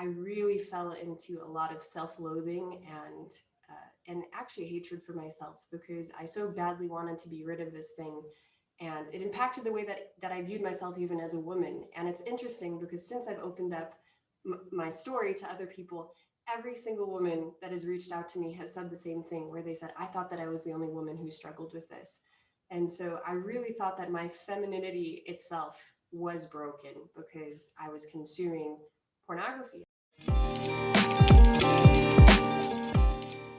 I really fell into a lot of self-loathing and actually hatred for myself because I so badly wanted to be rid of this thing. And it impacted the way that I viewed myself even as a woman. And it's interesting because since I've opened up my story to other people, every single woman that has reached out to me has said the same thing, where they said, I thought that I was the only woman who struggled with this. And so I really thought that my femininity itself was broken because I was consuming pornography.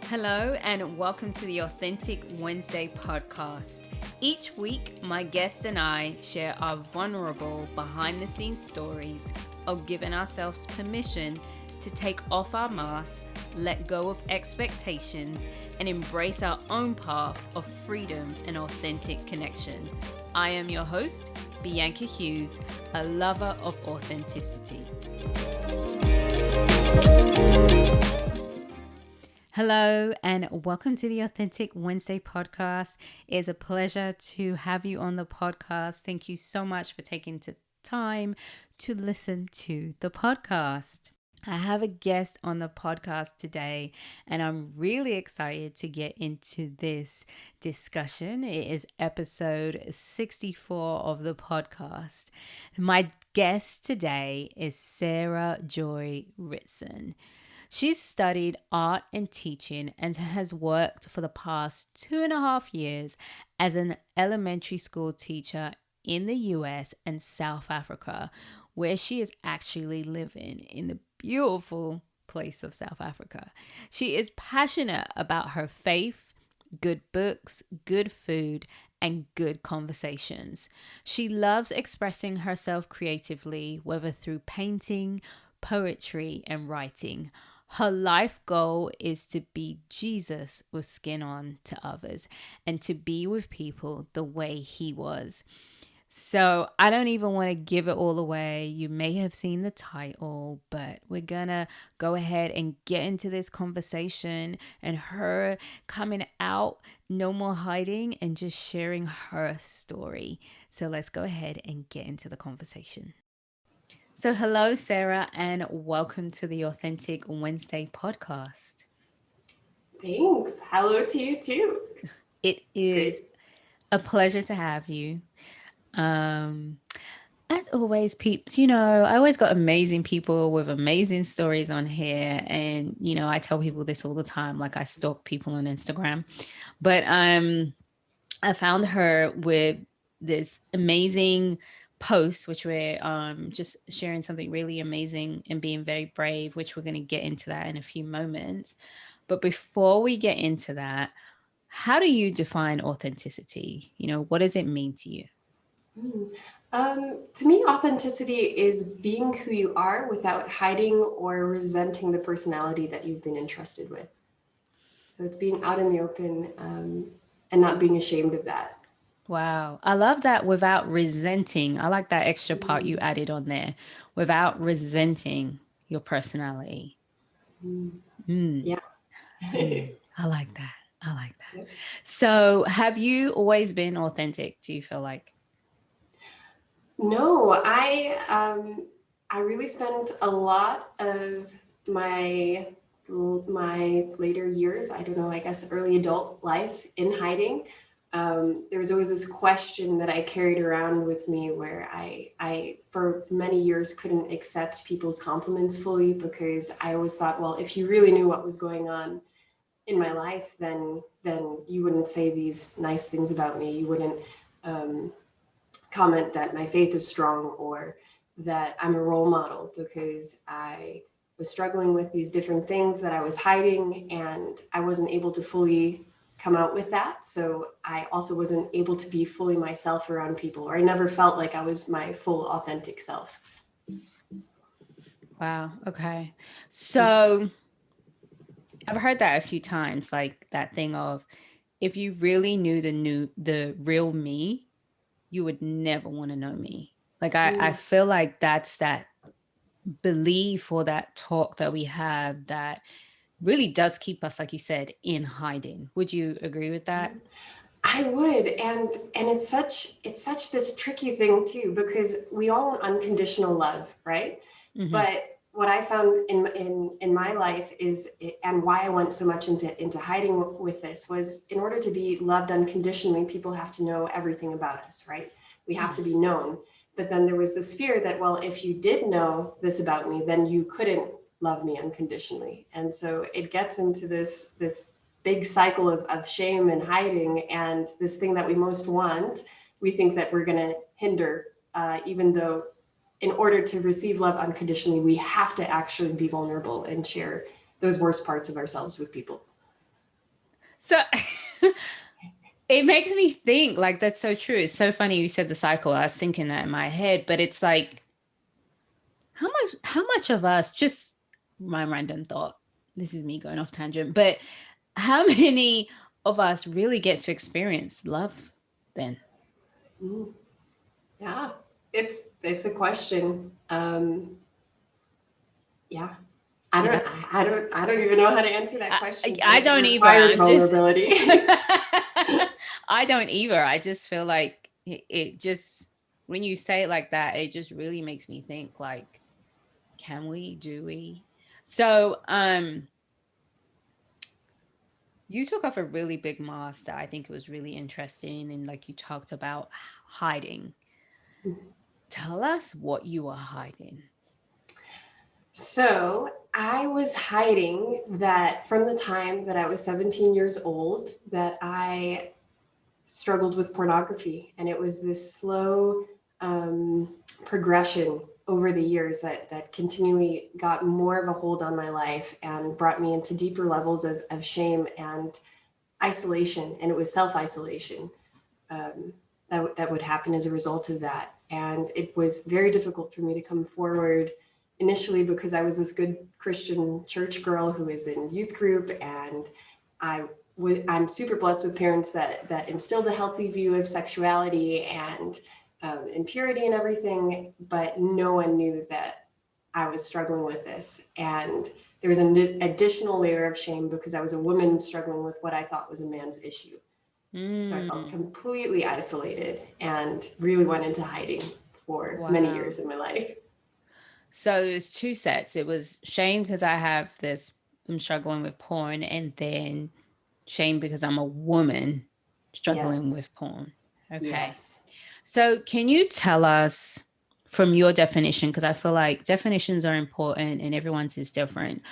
Hello, and welcome to the Authentic Wednesday podcast. Each week, my guest and I share our vulnerable behind the scenes stories of giving ourselves permission to take off our masks, let go of expectations, and embrace our own path of freedom and authentic connection. I am your host, Bianca Hughes, a lover of authenticity. Hello, and welcome to the Authentic Wednesday podcast. It is a pleasure to have you on the podcast. Thank you so much for taking the time to listen to the podcast. I have a guest on the podcast today, and I'm really excited to get into this discussion. It is episode 64 of the podcast. My guest today is Sarah Joy Ritson. She's studied art and teaching and has worked for the past 2.5 years as an elementary school teacher in the US and South Africa, where she is actually living in the beautiful place of South Africa. She is passionate about her faith, good books, good food, and good conversations. She loves expressing herself creatively, whether through painting, poetry, and writing. Her life goal is to be Jesus with skin on to others and to be with people the way he was. So I don't even want to give it all away. You may have seen the title, but we're going to go ahead and get into this conversation and her coming out, no more hiding, and just sharing her story. So let's go ahead and get into the conversation. So hello, Sarah, and welcome to the Authentic Wednesday podcast. Thanks. Hello to you too. It is a pleasure to have you. As always, peeps, I always got amazing people with amazing stories on here. And, I tell people this all the time, like I stalk people on Instagram. But I found her with this amazing post, which we're just sharing something really amazing and being very brave, which we're going to get into that in a few moments. But before we get into that, how do you define authenticity? What does it mean to you? To me, authenticity is being who you are without hiding or resenting the personality that you've been entrusted with. So it's being out in the open and not being ashamed of that. Wow. I love that, without resenting. I like that extra part you added on there, without resenting your personality. Yeah. I like that. So have you always been authentic, do you feel like? No, I really spent a lot of my later years, I don't know, I guess early adult life in hiding. There was always this question that I carried around with me where I for many years couldn't accept people's compliments fully because I always thought, well, if you really knew what was going on in my life, then you wouldn't say these nice things about me. You wouldn't comment that my faith is strong or that I'm a role model, because I was struggling with these different things that I was hiding and I wasn't able to fully come out with that. So I also wasn't able to be fully myself around people, or I never felt like I was my full authentic self. Wow. Okay. So I've heard that a few times, like that thing of, if you really knew the real me, you would never want to know me. Like I feel like that's that belief or that talk that we have that really does keep us, like you said, in hiding. Would you agree with that? I would, and it's such this tricky thing too, because we all want unconditional love, right? Mm-hmm. But what I found in my life is, and why I went so much into hiding with this, was in order to be loved unconditionally, people have to know everything about us, right? We have to be known. But then there was this fear that, well, if you did know this about me, then you couldn't love me unconditionally. And so it gets into this big cycle of shame and hiding, and this thing that we most want, we think that we're going to hinder, even though in order to receive love unconditionally, we have to actually be vulnerable and share those worst parts of ourselves with people. So it makes me think, like, that's so true. It's so funny you said the cycle. I was thinking that in my head, but it's like, how much of us, just my random thought, this is me going off tangent, but how many of us really get to experience love then? Yeah, it's a question. Yeah, I don't even know how to answer that question. I don't either. Requires vulnerability. I don't either. I just feel like it just, when you say it like that, it just really makes me think, like, can we, do we? So you took off a really big mask that I think was really interesting, and like you talked about hiding. Tell us what you were hiding. So I was hiding that from the time that I was 17 years old, that I struggled with pornography. And it was this slow progression over the years that continually got more of a hold on my life and brought me into deeper levels of shame and isolation. And it was self-isolation that would happen as a result of that. And it was very difficult for me to come forward initially, because I was this good Christian church girl who was in youth group, and I'm super blessed with parents that instilled a healthy view of sexuality and impurity and everything, but no one knew that I was struggling with this. And there was an additional layer of shame because I was a woman struggling with what I thought was a man's issue. So I felt completely isolated and really went into hiding for many years in my life. So there's two sets. It was shame because I'm struggling with porn, and then shame because I'm a woman struggling with porn. Okay. Yes. So can you tell us from your definition, because I feel like definitions are important and everyone's is different.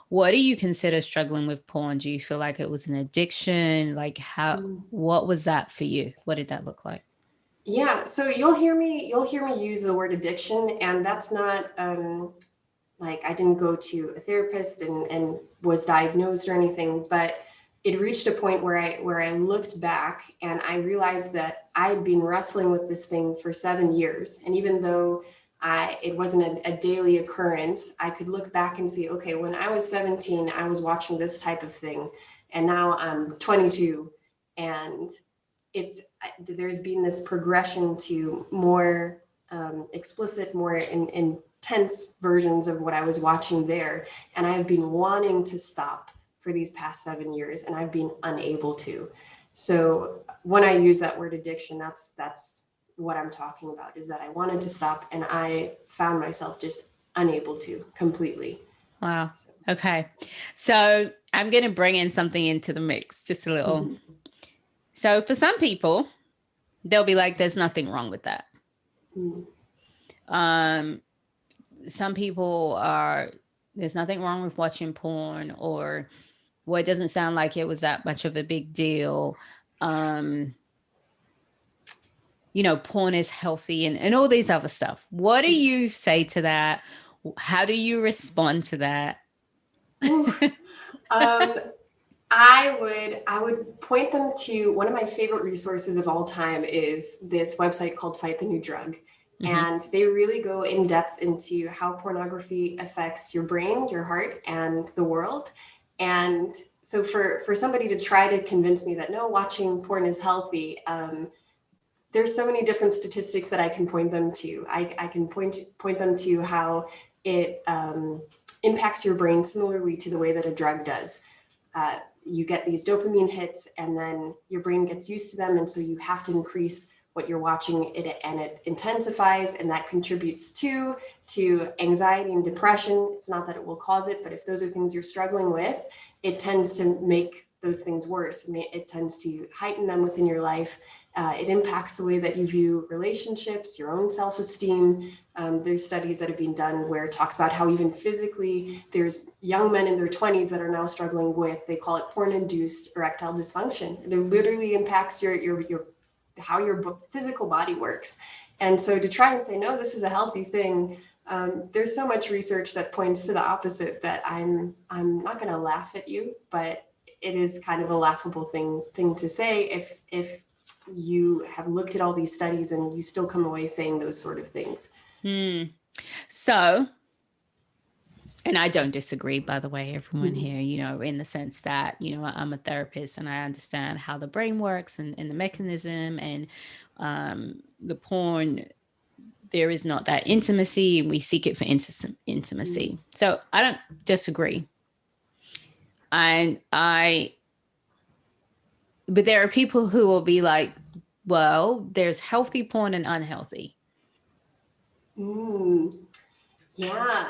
What do you consider struggling with porn? Do you feel like it was an addiction? Like what was that for you? What did that look like? Yeah, so you'll hear me use the word addiction, and that's not like I didn't go to a therapist and was diagnosed or anything, but it reached a point where I looked back and I realized that I'd been wrestling with this thing for 7 years. And even though it wasn't a daily occurrence, I could look back and see, okay, when I was 17, I was watching this type of thing, and now I'm 22, and there's been this progression to more explicit, more intense versions of what I was watching there. And I've been wanting to stop for these past 7 years, and I've been unable to. So when I use that word addiction, that's what I'm talking about, is that I wanted to stop and I found myself just unable to completely. Wow. Okay. So I'm going to bring in something into the mix, just a little. Mm-hmm. So for some people, they'll be like, there's nothing wrong with that. Mm. Some people there's nothing wrong with watching porn, or it doesn't sound like it was that much of a big deal. Porn is healthy and all these other stuff. What do you say to that? How do you respond to that? I would point them to one of my favorite resources of all time, is this website called Fight the New Drug. Mm-hmm. And they really go in depth into how pornography affects your brain, your heart, and the world. And so for somebody to try to convince me that no, watching porn is healthy, there's so many different statistics that I can point them to. I can point them to how it impacts your brain similarly to the way that a drug does. You get these dopamine hits, and then your brain gets used to them, and so you have to increase what you're watching, and it intensifies, and that contributes to anxiety and depression. It's not that it will cause it, but if those are things you're struggling with, it tends to make those things worse. It tends to heighten them within your life. It impacts the way that you view relationships, your own self-esteem. There's studies that have been done where it talks about how even physically, there's young men in their 20s that are now struggling with, they call it porn-induced erectile dysfunction. And it literally impacts your how your physical body works. And so to try and say, no, this is a healthy thing, there's so much research that points to the opposite, that I'm not going to laugh at you, but it is kind of a laughable thing to say if you have looked at all these studies and you still come away saying those sort of things. So, and I don't disagree, by the way, everyone here, in the sense that, I'm a therapist and I understand how the brain works and the mechanism, and the porn, there is not that intimacy, and we seek it for intimacy. So I don't disagree. But there are people who will be like, well, there's healthy porn and unhealthy. Yeah.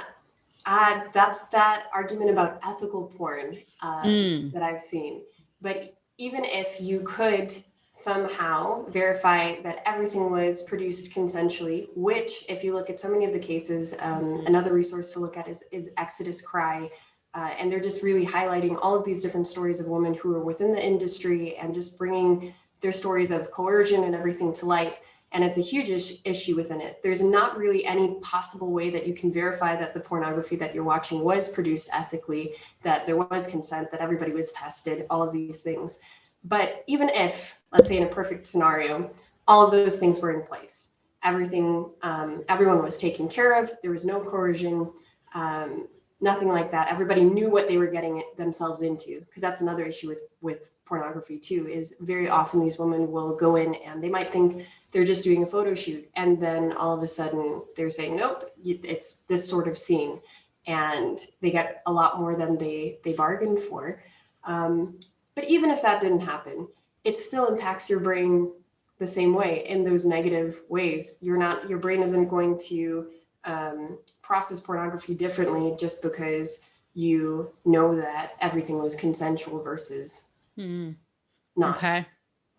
That's that argument about ethical porn that I've seen. But even if you could somehow verify that everything was produced consensually, which, if you look at so many of the cases, another resource to look at is Exodus Cry. And they're just really highlighting all of these different stories of women who are within the industry and just bringing their stories of coercion and everything to light. And it's a huge issue within it. There's not really any possible way that you can verify that the pornography that you're watching was produced ethically, that there was consent, that everybody was tested, all of these things. But even if, let's say in a perfect scenario, all of those things were in place, everything, everyone was taken care of, there was no coercion, nothing like that. Everybody knew what they were getting themselves into, because that's another issue with pornography too, is very often these women will go in and they might think they're just doing a photo shoot, and then all of a sudden they're saying, nope, it's this sort of scene, and they get a lot more than they bargained for. But even if that didn't happen, it still impacts your brain the same way, in those negative ways. Your brain isn't going to process pornography differently just because you know that everything was consensual versus not. Okay.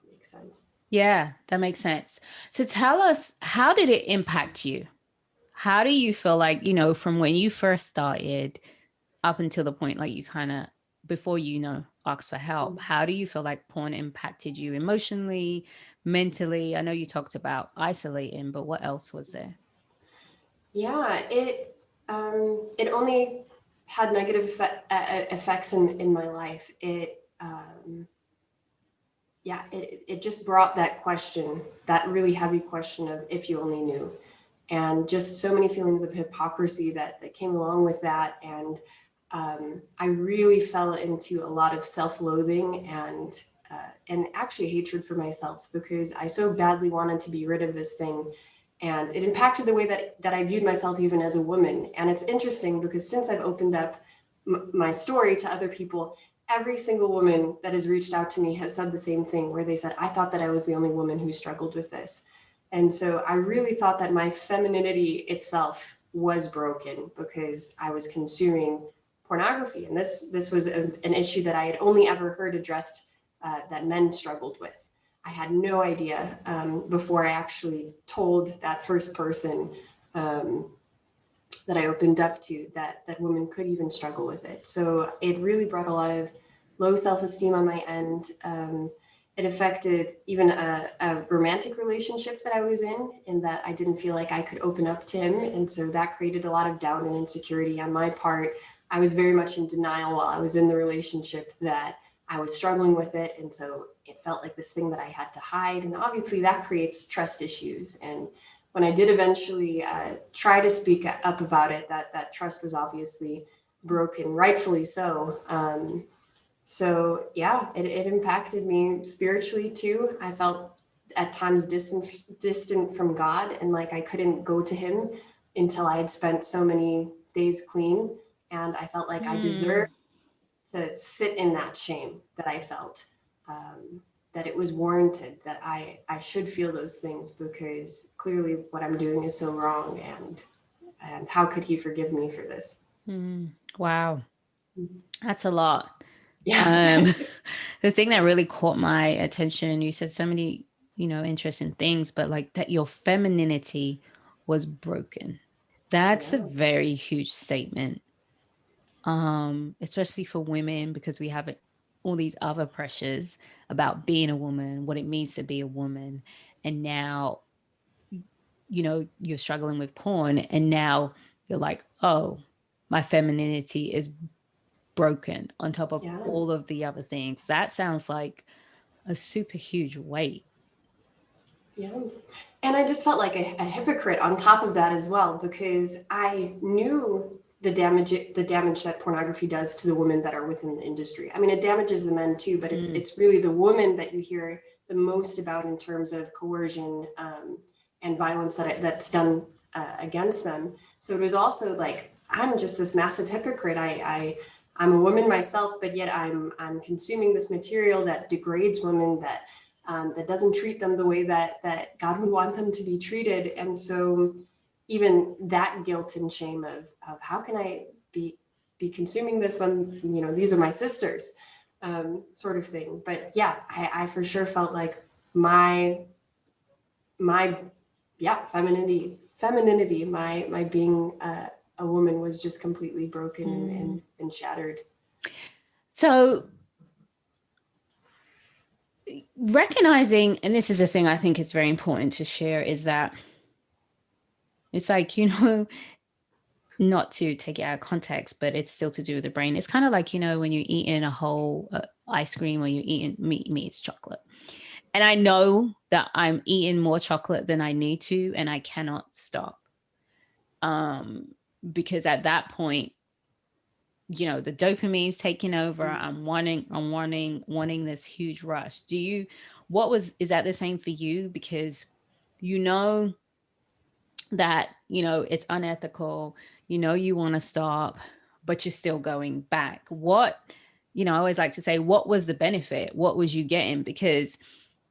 Makes sense. Yeah, that makes sense. So tell us, how did it impact you? How do you feel like, from when you first started up until the point, like you kind of, before asked for help, how do you feel like porn impacted you emotionally, mentally? I know you talked about isolating, but what else was there? Yeah, it only had negative effects in my life. It just brought that question, that really heavy question of if you only knew, and just so many feelings of hypocrisy that came along with that. And I really fell into a lot of self-loathing and actually hatred for myself, because I so badly wanted to be rid of this thing. And it impacted the way that I viewed myself even as a woman. And it's interesting because since I've opened up my story to other people, every single woman that has reached out to me has said the same thing, where they said, I thought that I was the only woman who struggled with this. And so I really thought that my femininity itself was broken because I was consuming pornography. And this was an issue that I had only ever heard addressed, that men struggled with. I had no idea before I actually told that first person that I opened up to, that women could even struggle with it. So it really brought a lot of low self-esteem on my end. It affected even a romantic relationship that I was in that I didn't feel like I could open up to him. And so that created a lot of doubt and insecurity on my part. I was very much in denial while I was in the relationship that I was struggling with it. And so it felt like this thing that I had to hide. And obviously that creates trust issues. And when I did eventually try to speak up about it, that trust was obviously broken, rightfully so. So yeah, it impacted me spiritually too. I felt at times distant from God, and like I couldn't go to him until I had spent so many days clean. And I felt like I deserved to sit in that shame that I felt. that it was warranted, that I should feel those things because clearly what I'm doing is so wrong, and how could he forgive me for this? Wow, that's a lot. Yeah. Um, the thing that really caught my attention, you said so many, interesting things, but like that your femininity was broken. That's a Yeah. very huge statement, especially for women, because we have all these other pressures about being a woman, what it means to be a woman. And now, you're struggling with porn, and now you're like, oh, my femininity is broken on top of Yeah. all of the other things. That sounds like a super huge weight. Yeah. And I just felt like a hypocrite on top of that as well, because I knew the damage that pornography does to the women that are within the industry. I mean, it damages the men too, but it's Mm, it's really the woman that you hear the most about in terms of coercion, and violence that's done against them. So it was also like, I'm just this massive hypocrite. I'm a woman myself, but yet I'm consuming this material that degrades women, that doesn't treat them the way that God would want them to be treated. And so even that guilt and shame of how can I be consuming this when, these are my sisters, sort of thing. But yeah, I for sure felt like my my yeah, femininity, my being a woman was just completely broken mm. and shattered. So recognizing, and this is a thing I think it's very important to share, is that it's like, not to take it out of context, but it's still to do with the brain. It's kind of like, when you're eating a whole ice cream, or you're eating me, it's chocolate. And I know that I'm eating more chocolate than I need to, and I cannot stop. Um, because at that point, the dopamine's taking over. I'm wanting this huge rush. Is that the same for you? Because you know that, it's unethical, you want to stop, but you're still going back. I always like to say, what was the benefit? What was you getting? Because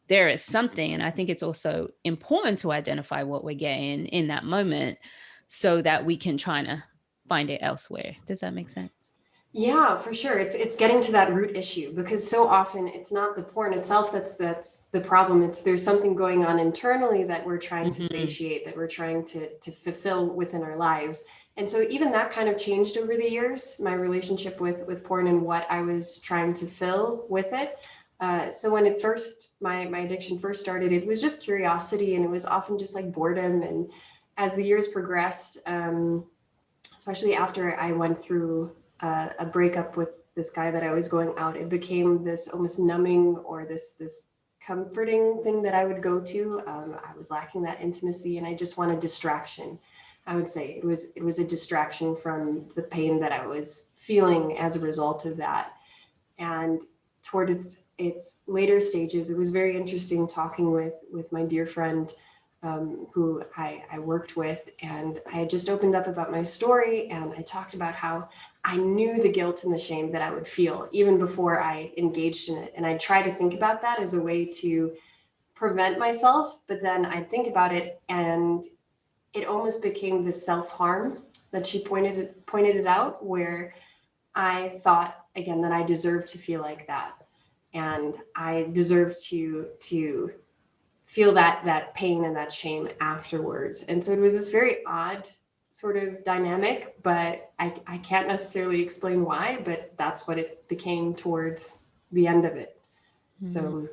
there is something, and I think it's also important to identify what we're getting in that moment so that we can try to find it elsewhere. Does that make sense? Yeah, for sure. It's getting to that root issue, because so often it's not the porn itself that's the problem. It's there's something going on internally that we're trying to Mm-hmm. satiate, that we're trying to fulfill within our lives. And so even that kind of changed over the years, my relationship with porn and what I was trying to fill with it. So when it first my addiction first started, it was just curiosity, and it was often just like boredom. And as the years progressed, especially after I went through a breakup with this guy that I was going out, it became this almost numbing, or this comforting thing that I would go to. I was lacking that intimacy, and I just wanted distraction. I would say it was a distraction from the pain that I was feeling as a result of that. And toward its later stages, it was very interesting talking with my dear friend, who I worked with, and I had just opened up about my story, and I talked about how I knew the guilt and the shame that I would feel even before I engaged in it. And I try to think about that as a way to prevent myself, but then I think about it, and it almost became this self-harm that she pointed it out, where I thought again that I deserved to feel like that, and I deserved to feel that pain and that shame afterwards. And so it was this very odd sort of dynamic, but I can't necessarily explain why, but that's what it became towards the end of it. Mm. So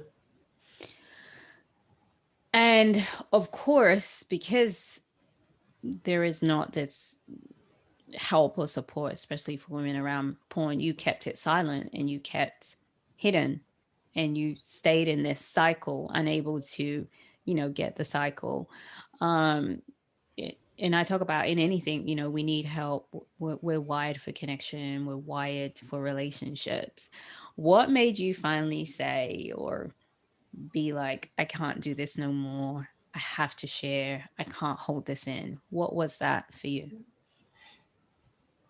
And of course, because there is not this help or support, especially for women around porn, you kept it silent and you kept hidden, and you stayed in this cycle, unable to, get the cycle. Um, and I talk about in anything, we need help. We're wired for connection, we're wired for relationships. What made you finally say, or be like, I can't do this no more? I have to share. I can't hold this in. What was that for you?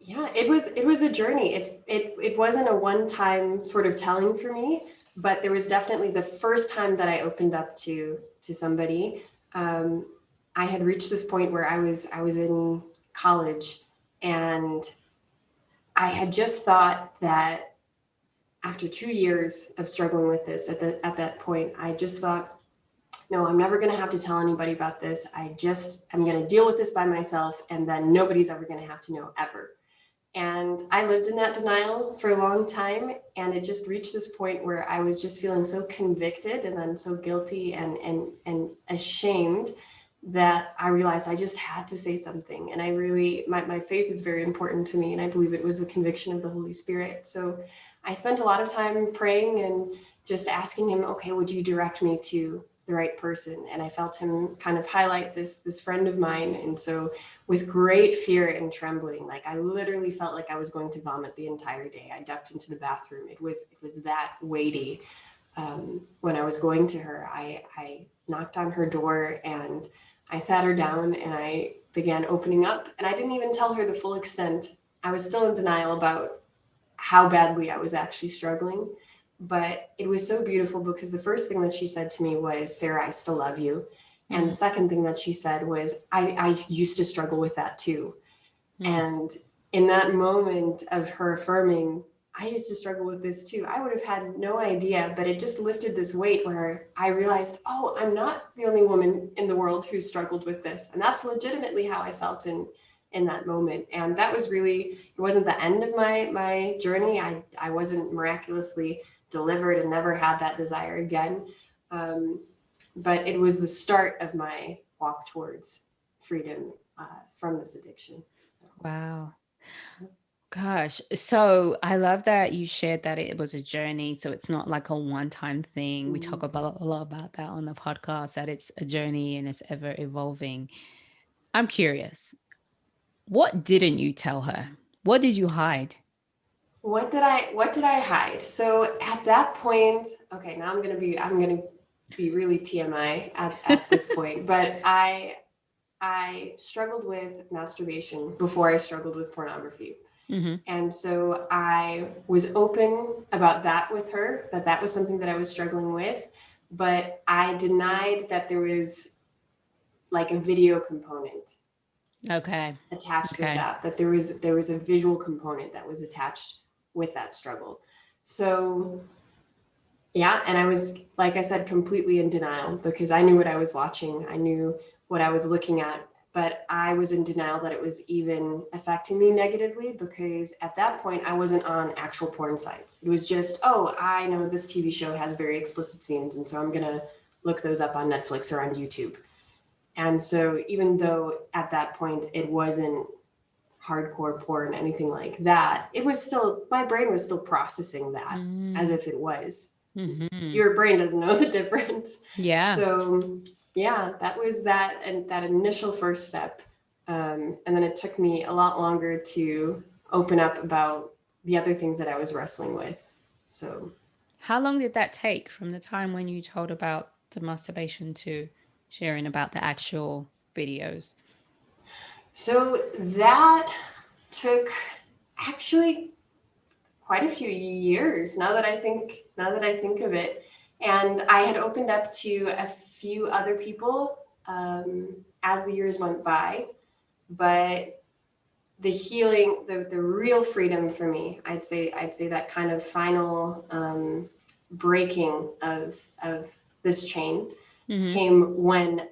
yeah, it was a journey. It wasn't a one time sort of telling for me, but there was definitely the first time that I opened up to somebody. I had reached this point where I was in college, and I had just thought that after 2 years of struggling with this at that point, I just thought, no, I'm never going to have to tell anybody about this. I'm going to deal with this by myself, and then nobody's ever going to have to know ever. And I lived in that denial for a long time. And it just reached this point where I was just feeling so convicted and then so guilty and ashamed that I realized I just had to say something. And I really, my faith is very important to me. And I believe it was the conviction of the Holy Spirit. So I spent a lot of time praying and just asking him, okay, would you direct me to the right person? And I felt him kind of highlight this friend of mine. And so with great fear and trembling, like I literally felt like I was going to vomit the entire day. I ducked into the bathroom. It was that weighty. When I was going to her, I knocked on her door and I sat her down and I began opening up, and I didn't even tell her the full extent. I was still in denial about how badly I was actually struggling. But it was so beautiful because the first thing that she said to me was, Sarah, I still love you. And the second thing that she said was, I used to struggle with that too. And in that moment of her affirming, I used to struggle with this too, I would have had no idea, but it just lifted this weight where I realized, oh, I'm not the only woman in the world who struggled with this. And that's legitimately how I felt in that moment. And that was really, it wasn't the end of my journey. I wasn't miraculously delivered and never had that desire again. But it was the start of my walk towards freedom from this addiction. So. Wow. Gosh. So I love that you shared that it was a journey. So it's not like a one-time thing. We talk about a lot about that on the podcast, that it's a journey and it's ever evolving. I'm curious, what didn't you tell her? What did you hide? What did I hide? So at that point, okay, now I'm gonna be really TMI at this point, but I struggled with masturbation before I struggled with pornography. And so I was open about that with her, that was something that I was struggling with, but I denied that there was like a video component attached with that there was a visual component that was attached with that struggle. So yeah, and I was, like I said, completely in denial because I knew what I was watching, I knew what I was looking at, but I was in denial that it was even affecting me negatively because at that point I wasn't on actual porn sites. It was just, oh, I know this TV show has very explicit scenes, and so I'm gonna look those up on Netflix or on YouTube. And so even though at that point it wasn't hardcore porn, anything like that, it was still, my brain was still processing that as if it was. Your brain doesn't know the difference. Yeah. So yeah, that was that, and that initial first step. And then it took me a lot longer to open up about the other things that I was wrestling with. So how long did that take from the time when you told about the masturbation to sharing about the actual videos? So that took actually quite a few years now that I think of it. And I had opened up to a few other people as the years went by, but the healing, the real freedom for me, I'd say that kind of final breaking of this chain came when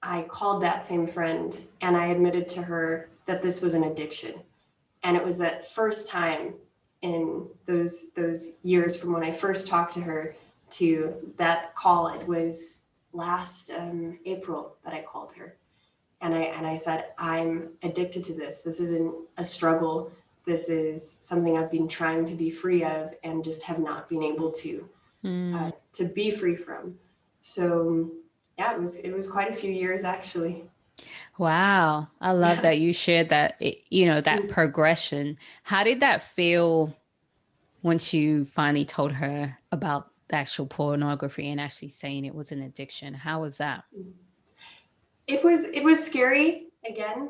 I called that same friend and I admitted to her that this was an addiction. And it was that first time in those years from when I first talked to her to that call. It was last April that I called her. And I said, I'm addicted to this. This isn't a struggle. This is something I've been trying to be free of and just have not been able to be free from. So yeah, it was quite a few years actually. Wow. I love that you shared that, that progression. How did that feel once you finally told her about the actual pornography and actually saying it was an addiction? How was that? It was scary again.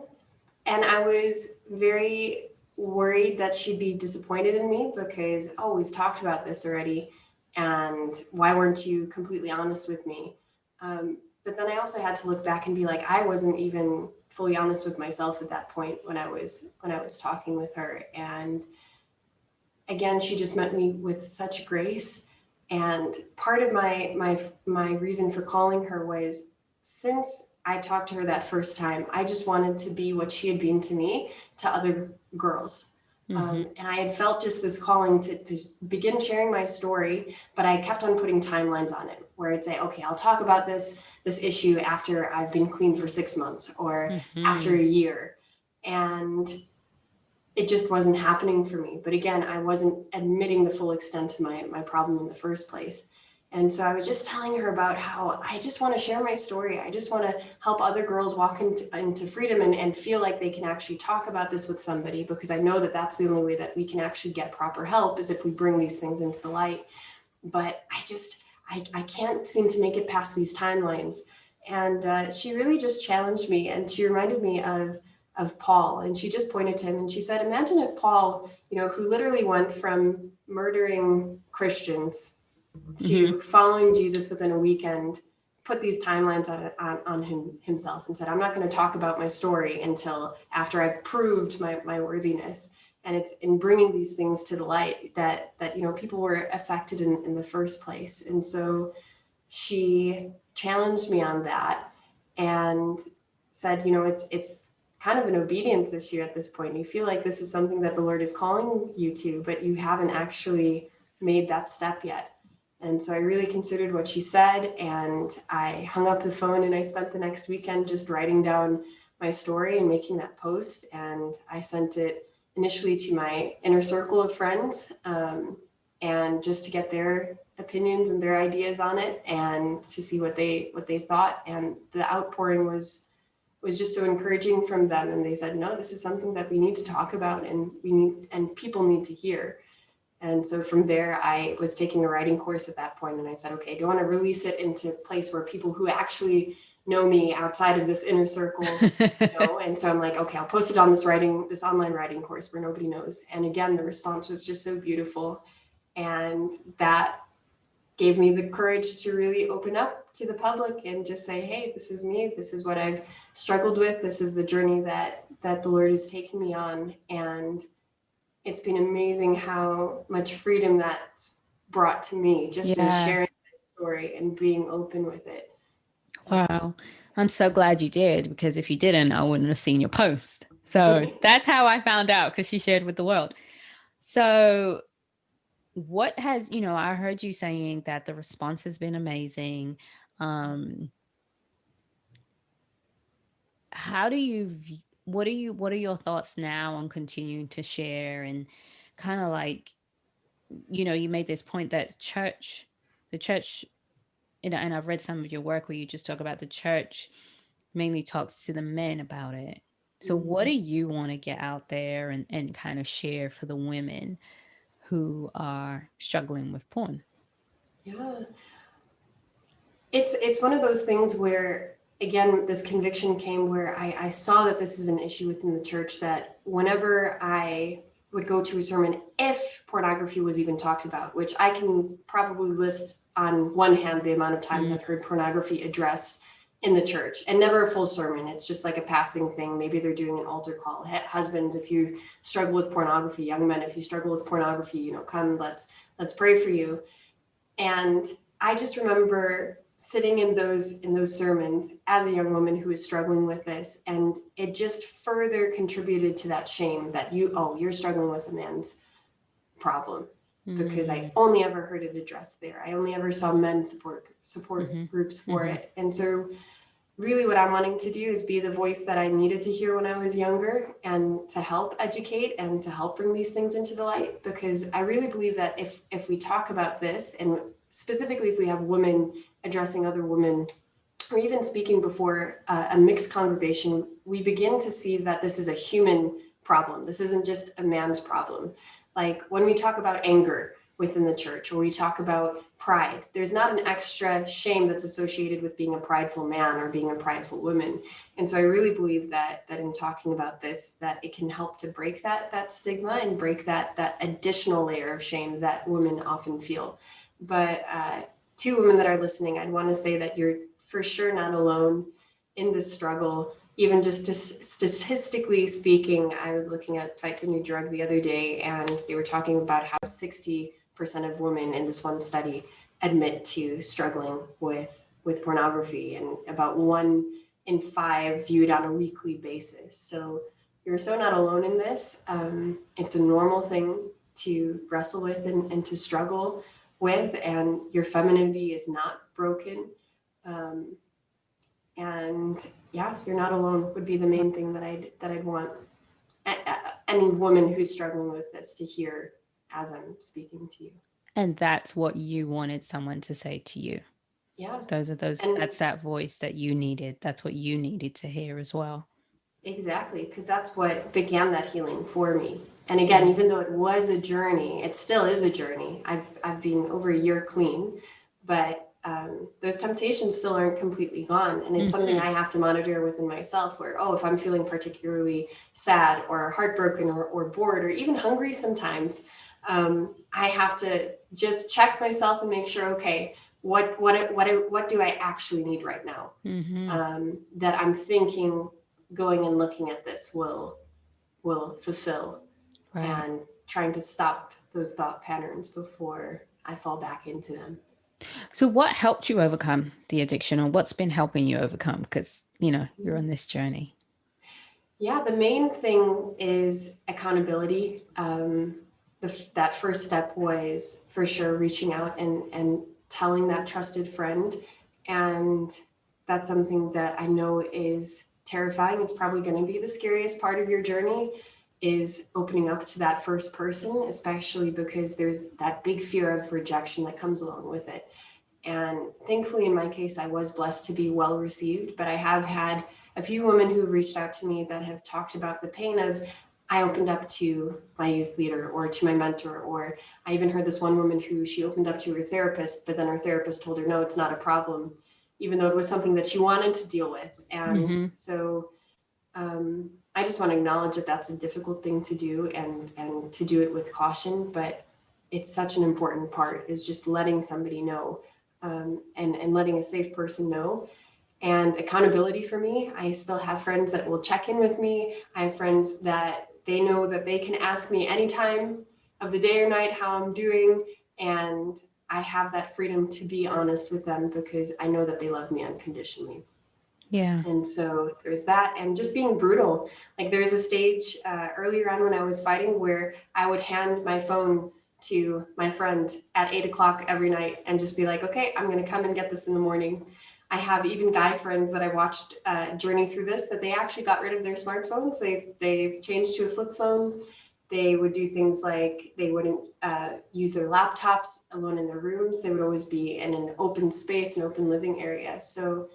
And I was very worried that she'd be disappointed in me because, oh, we've talked about this already. And why weren't you completely honest with me? But then I also had to look back and be like, I wasn't even fully honest with myself at that point when I was talking with her. And again, she just met me with such grace. And part of my reason for calling her was, since I talked to her that first time, I just wanted to be what she had been to me to other girls. And I had felt just this calling to begin sharing my story, but I kept on putting timelines on it, where I'd say, okay, I'll talk about this issue after I've been clean for 6 months or after a year. And it just wasn't happening for me. But again, I wasn't admitting the full extent of my problem in the first place. And so I was just telling her about how I just want to share my story. I just want to help other girls walk into freedom and feel like they can actually talk about this with somebody, because I know that that's the only way that we can actually get proper help, is if we bring these things into the light. But I can't seem to make it past these timelines. And she really just challenged me, and she reminded me of Paul, and she just pointed to him and she said, imagine if Paul, who literally went from murdering Christians to following Jesus within a weekend, put these timelines on himself and said, I'm not going to talk about my story until after I've proved my worthiness. And it's in bringing these things to the light that people were affected in the first place. And so she challenged me on that and said, it's kind of an obedience issue at this point. You feel like this is something that the Lord is calling you to, but you haven't actually made that step yet. And so I really considered what she said, and I hung up the phone and I spent the next weekend just writing down my story and making that post. And I sent it initially to my inner circle of friends, and just to get their opinions and their ideas on it and to see what they thought. And the outpouring was just so encouraging from them. And they said, no, this is something that we need to talk about and people need to hear. And so from there, I was taking a writing course at that point, and I said, okay, do I want to release it into a place where people who actually know me outside of this inner circle know? And so I'm like, okay, I'll post it on this online writing course where nobody knows. And again, the response was just so beautiful. And that gave me the courage to really open up to the public and just say, hey, this is me. This is what I've struggled with. This is the journey that the Lord is taking me on. And it's been amazing how much freedom that's brought to me, just in sharing my story and being open with it. So. Wow. I'm so glad you did, because if you didn't, I wouldn't have seen your post. So that's how I found out, because she shared with the world. So what has, I heard you saying that the response has been amazing. What are your thoughts now on continuing to share, and kind of like, you made this point that the church, and I've read some of your work where you just talk about the church mainly talks to the men about it. So what do you want to get out there and kind of share for the women who are struggling with porn? Yeah. It's one of those things where, again, this conviction came where I saw that this is an issue within the church, that whenever I would go to a sermon, if pornography was even talked about, which I can probably list on one hand the amount of times I've heard pornography addressed in the church, and never a full sermon. It's just like a passing thing. Maybe they're doing an altar call. Husbands, if you struggle with pornography, young men, if you struggle with pornography, come, let's pray for you. And I just remember sitting in those sermons as a young woman who was struggling with this, and it just further contributed to that shame that you're struggling with a man's problem, because I only ever heard it addressed there. I only ever saw men support groups for it. And so really what I'm wanting to do is be the voice that I needed to hear when I was younger, and to help educate and to help bring these things into the light, because I really believe that if we talk about this, and specifically if we have women addressing other women, or even speaking before a mixed congregation, we begin to see that this is a human problem. This isn't just a man's problem. Like when we talk about anger within the church, or we talk about pride, there's not an extra shame that's associated with being a prideful man or being a prideful woman. And so I really believe that in talking about this, that it can help to break that stigma and break that additional layer of shame that women often feel. But to women that are listening, I'd want to say that you're for sure not alone in this struggle. Even just statistically speaking, I was looking at Fight the New Drug the other day, and they were talking about how 60% of women in this one study admit to struggling with pornography, and about 1 in 5 viewed on a weekly basis. So you're so not alone in this. It's a normal thing to wrestle with and to struggle with, and your femininity is not broken. Um, and yeah, you're not alone would be the main thing that I'd want any woman who's struggling with this to hear as I'm speaking to you. And that's what you wanted someone to say to you. Yeah. That's that voice that you needed. That's what you needed to hear as well. Exactly, because that's what began that healing for me. And again, even though it was a journey, it still is a journey. I've been over a year clean, but those temptations still aren't completely gone. And it's something I have to monitor within myself where, oh, if I'm feeling particularly sad or heartbroken or bored or even hungry sometimes, I have to just check myself and make sure, okay, what do I actually need right now? That I'm thinking going and looking at this will fulfill, Right. and trying to stop those thought patterns before I fall back into them. So what helped you overcome the addiction, or what's been helping you overcome? Because, you're on this journey. Yeah, the main thing is accountability. That first step was for sure reaching out and telling that trusted friend. And that's something that I know is terrifying. It's probably going to be the scariest part of your journey, is opening up to that first person, especially because there's that big fear of rejection that comes along with it. And thankfully, in my case, I was blessed to be well received, but I have had a few women who reached out to me that have talked about the pain of, I opened up to my youth leader or to my mentor, or I even heard this one woman who she opened up to her therapist, but then her therapist told her, no, it's not a problem, even though it was something that she wanted to deal with. And so I just want to acknowledge that that's a difficult thing to do, and to do it with caution, but it's such an important part, is just letting somebody know, and letting a safe person know. And accountability for me, I still have friends that will check in with me. I have friends that they know that they can ask me anytime of the day or night how I'm doing. And I have that freedom to be honest with them because I know that they love me unconditionally. Yeah. And so there's that, and just being brutal. Like there's a stage earlier on when I was fighting where I would hand my phone to my friend at 8 o'clock every night and just be like, okay, I'm going to come and get this in the morning. I have even guy friends that I watched journey through this, that they actually got rid of their smartphones. They changed to a flip phone. They would do things like they wouldn't use their laptops alone in their rooms. They would always be in an open space, an open living area. So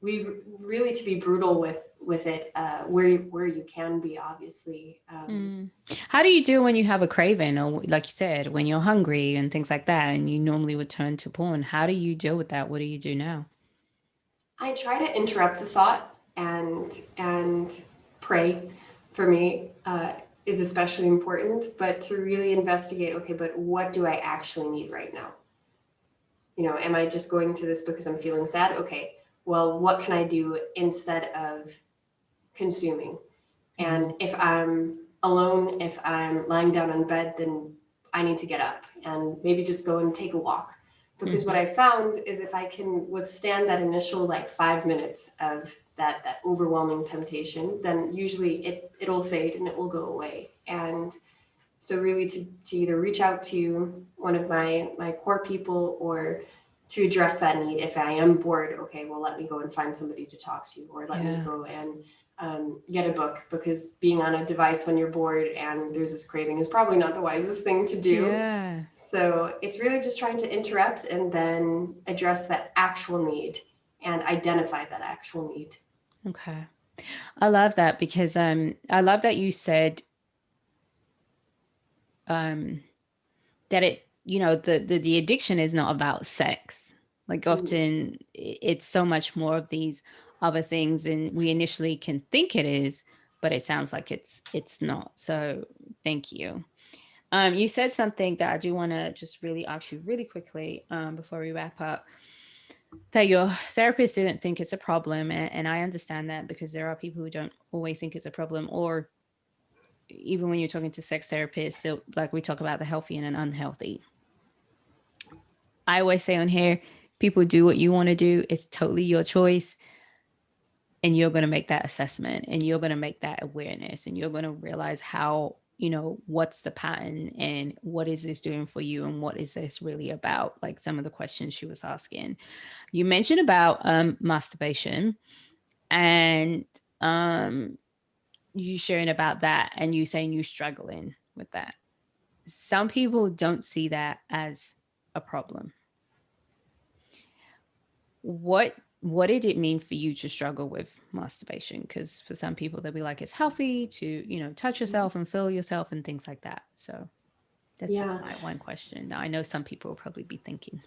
we really, to be brutal with it, where you can be, obviously. How do you do when you have a craving, or like you said, when you're hungry and things like that, and you normally would turn to porn? How do you deal with that? What do you do now? I try to interrupt the thought, and pray, for me, is especially important, but to really investigate, okay, but what do I actually need right now? Am I just going to this because I'm feeling sad? Okay, well, what can I do instead of consuming? And if I'm alone, if I'm lying down on bed, then I need to get up and maybe just go and take a walk. Because what I found is, if I can withstand that initial like 5 minutes of that overwhelming temptation, then usually it'll fade and it will go away. And so really to either reach out to one of my core people, or to address that need. If I am bored, okay, well, let me go and find somebody to talk to, or let me go and get a book, because being on a device when you're bored and there's this craving is probably not the wisest thing to do. Yeah. So it's really just trying to interrupt and then address that actual need and identify that actual need. Okay. I love that, because I love that you said that it, the addiction is not about sex. Like often it's so much more of these other things, and we initially can think it is, but it sounds like it's not. So thank you. You said something that I do want to just really ask you really quickly before we wrap up, that your therapist didn't think it's a problem. And I understand that, because there are people who don't always think it's a problem, or even when you're talking to sex therapists, like we talk about the healthy and an unhealthy. I always say on here, people do what you want to do. It's totally your choice. And you're going to make that assessment, and you're going to make that awareness, and you're going to realize how, what's the pattern, and what is this doing for you, and what is this really about, like some of the questions she was asking. You mentioned about masturbation, and you sharing about that, and you saying you're struggling with that. Some people don't see that as a problem. What did it mean for you to struggle with masturbation? Because for some people, they'll be like, it's healthy to, touch yourself and feel yourself and things like that. So that's just Yeah. my one question. Now, I know some people will probably be thinking.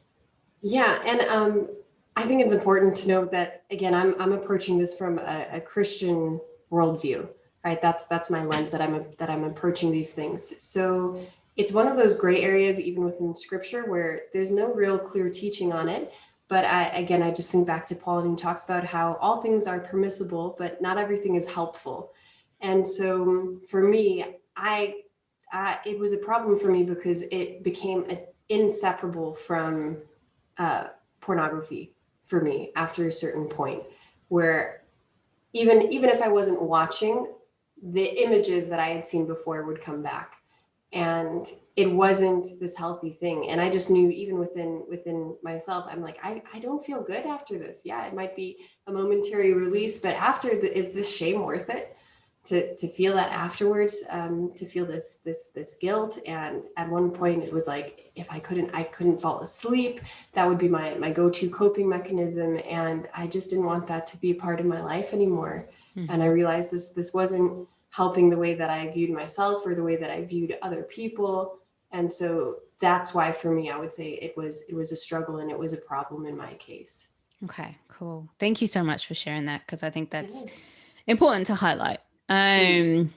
Yeah, and I think it's important to note that again, I'm approaching this from a Christian worldview, right? That's my lens that I'm approaching these things. So it's one of those gray areas, even within Scripture, where there's no real clear teaching on it. But I just think back to Paul, and he talks about how all things are permissible, but not everything is helpful. And so for me, it was a problem for me because it became inseparable from uh, pornography for me after a certain point, where even if I wasn't watching, the images that I had seen before would come back, and it wasn't this healthy thing. And I just knew, even within myself, I'm like, I don't feel good after this. Yeah, it might be a momentary release, but is this shame worth it? To feel that afterwards, to feel this guilt. And at one point it was like, if I couldn't fall asleep, that would be my go-to coping mechanism, and I just didn't want that to be a part of my life anymore. Mm-hmm. And I realized this wasn't helping the way that I viewed myself or the way that I viewed other people. And so that's why for me, I would say it was a struggle, and it was a problem in my case. Okay, cool. Thank you so much for sharing that, because I think that's Yeah. important to highlight. Mm.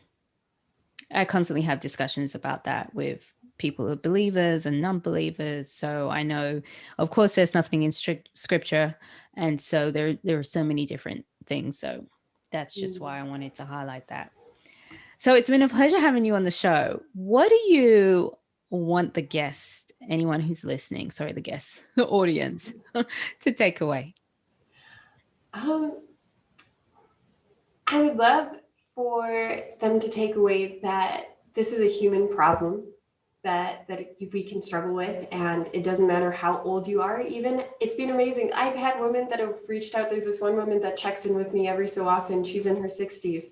I constantly have discussions about that with people who are believers and non-believers. So I know, of course, there's nothing in strict scripture, and so there are so many different things. So that's just why I wanted to highlight that. So it's been a pleasure having you on the show. What do you want the guest, anyone who's listening, sorry, the guest, the audience, to take away? Um, I would love for them to take away that this is a human problem that we can struggle with, and it doesn't matter how old you are. Even, it's been amazing. I've had women that have reached out. There's this one woman that checks in with me every so often. She's in her 60s,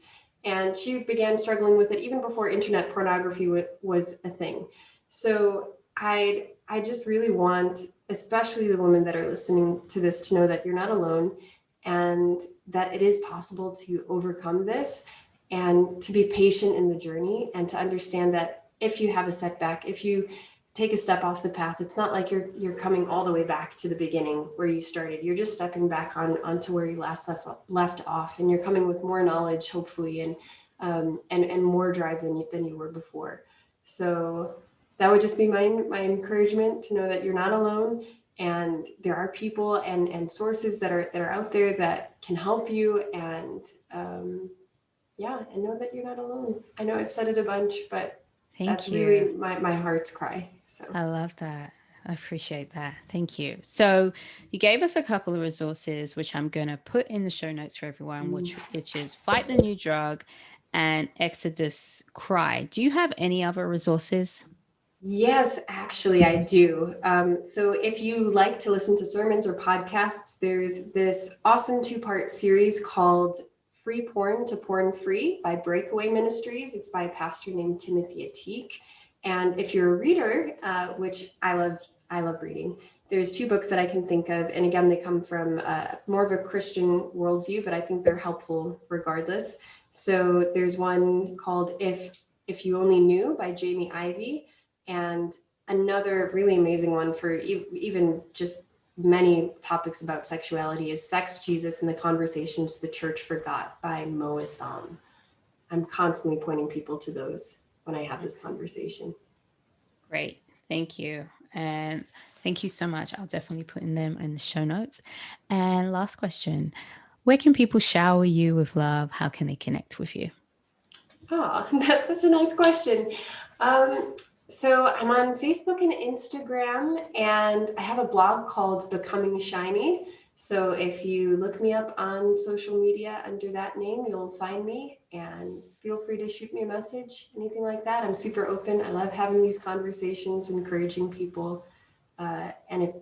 and she began struggling with it even before internet pornography was a thing. So I just really want, especially the women that are listening to this, to know that you're not alone, and that it is possible to overcome this, and to be patient in the journey, and to understand that if you have a setback, if you take a step off the path, it's not like you're coming all the way back to the beginning where you started. You're just stepping back onto where you last left off, and you're coming with more knowledge, hopefully, and more drive than you were before. So that would just be my encouragement, to know that you're not alone, and there are people and sources that are out there that can help you, and yeah, and know that you're not alone. I know I've said it a bunch, but that's Thank really you. my heart's cry. So I love that. I appreciate that. Thank you. So you gave us a couple of resources, which I'm going to put in the show notes for everyone, which is Fight the New Drug and Exodus Cry. Do you have any other resources? yes, actually, I do. So if you like to listen to sermons or podcasts, there's this awesome 2-part series called Free Porn to Porn Free by Breakaway Ministries. It's by a pastor named Timothy Ateek. And if you're a reader, which I love reading, there's 2 books that I can think of. And again, they come from more of a Christian worldview, but I think they're helpful regardless. So there's one called If You Only Knew by Jamie Ivey, and another really amazing one for even just many topics about sexuality is Sex, Jesus, and the Conversations the Church Forgot by Mo Assam. I'm constantly pointing people to those when I have this conversation. Great. Thank you. And thank you so much. I'll definitely put in them in the show notes. And last question, where can people shower you with love? How can they connect with you? Oh, that's such a nice question. Um, so I'm on Facebook and Instagram, and I have a blog called Becoming Shiny. So if you look me up on social media under that name, you'll find me, and feel free to shoot me a message, anything like that. I'm super open. I love having these conversations, encouraging people. And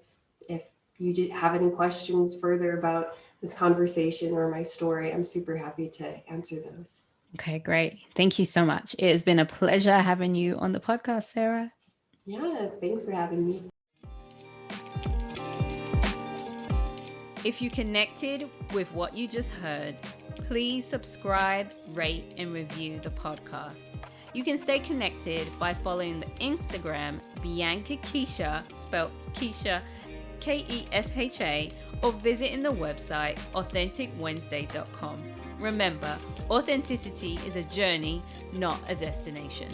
if you have any questions further about this conversation or my story, I'm super happy to answer those. Okay, great. Thank you so much. It has been a pleasure having you on the podcast, Sarah. Yeah, thanks for having me. If you connected with what you just heard, please subscribe, rate, and review the podcast. You can stay connected by following the Instagram Bianca Keisha, spelled Keisha, Kesha, or visiting the website authenticwednesday.com. Remember, authenticity is a journey, not a destination.